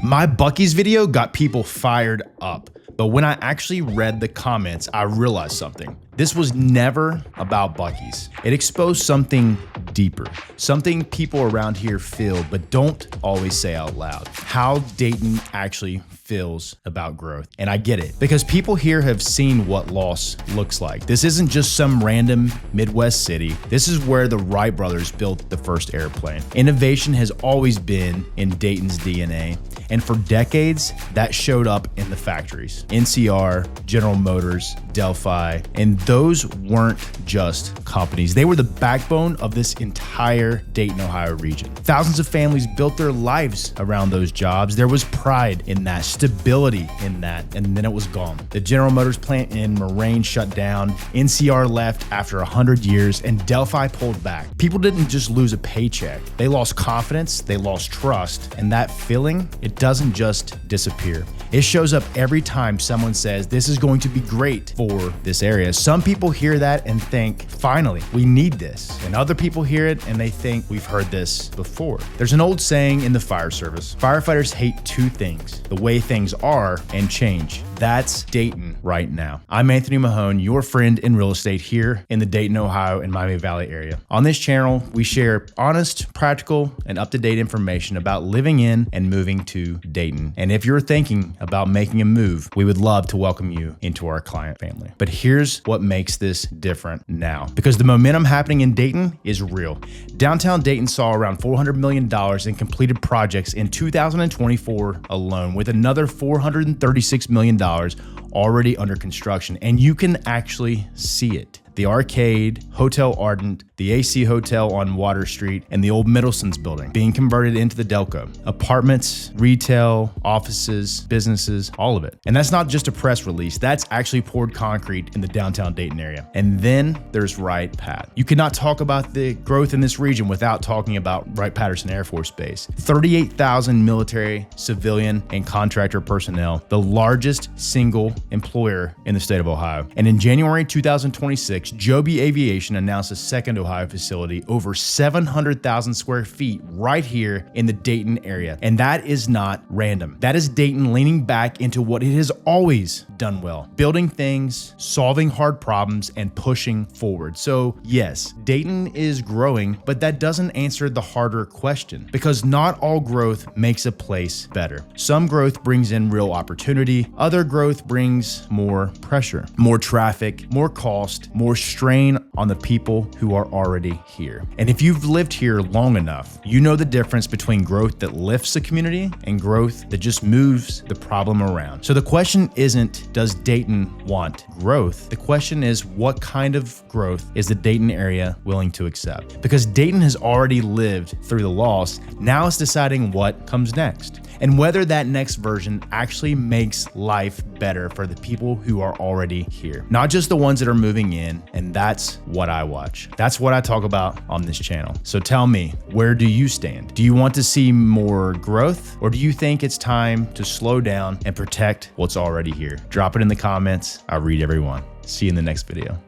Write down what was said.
My Buc-ee's video got people fired up, but when I actually read the comments, I realized something. This was never about Buc-ee's. It exposed something deeper, something people around here feel but don't always say out loud. How Dayton actually feels about growth. And I get it, because people here have seen what loss looks like. This isn't just some random Midwest city. This is where the Wright brothers built the first airplane. Innovation has always been in Dayton's DNA. And for decades, that showed up in the factories. NCR, General Motors, Delphi, and those weren't just companies. They were the backbone of this entire Dayton, Ohio region. Thousands of families built their lives around those jobs. There was pride in that, stability in that, and then it was gone. The General Motors plant in Moraine shut down, NCR left after 100 years, and Delphi pulled back. People didn't just lose a paycheck. They lost confidence, they lost trust, and that feeling, it doesn't just disappear. It shows up every time someone says, this is going to be great for this area. Some people hear that and think, finally, we need this. And other people hear it and they think, we've heard this before. There's an old saying in the fire service, firefighters hate two things: the way things are and change. That's Dayton right now. I'm Anthony Mahone, your friend in real estate here in the Dayton, Ohio and Miami Valley area. On this channel, we share honest, practical, and up-to-date information about living in and moving to Dayton. And if you're thinking about making a move, we would love to welcome you into our client family. But here's what makes this different now, because the momentum happening in Dayton is real. Downtown Dayton saw around $400 million in completed projects in 2024 alone, with another $436 million already under construction, and you can actually see it. The Arcade, Hotel Ardent, the AC Hotel on Water Street, and the old Middleson's building being converted into the Delco. Apartments, retail, offices, businesses, all of it. And that's not just a press release, that's actually poured concrete in the downtown Dayton area. And then there's Wright-Pat. You cannot talk about the growth in this region without talking about Wright-Patterson Air Force Base. 38,000 military, civilian, and contractor personnel, the largest single employer in the state of Ohio. And in January 2026, Joby Aviation announced a second Ohio facility over 700,000 square feet right here in the Dayton area. And that is not random. That is Dayton leaning back into what it has always done well: building things, solving hard problems, and pushing forward. So yes, Dayton is growing, but that doesn't answer the harder question, because not all growth makes a place better. Some growth brings in real opportunity. Other growth brings more pressure, more traffic, more cost, more strain on the people who are already here. And if you've lived here long enough, you know the difference between growth that lifts a community and growth that just moves the problem around. So the question isn't, does Dayton want growth? The question is, what kind of growth is the Dayton area willing to accept? Because Dayton has already lived through the loss. Now it's deciding what comes next, and whether that next version actually makes life better for the people who are already here, not just the ones that are moving in. And that's what I watch. That's what I talk about on this channel. So tell me, where do you stand? Do you want to see more growth, or do you think it's time to slow down and protect what's already here? Drop it in the comments. I read everyone. See you in the next video.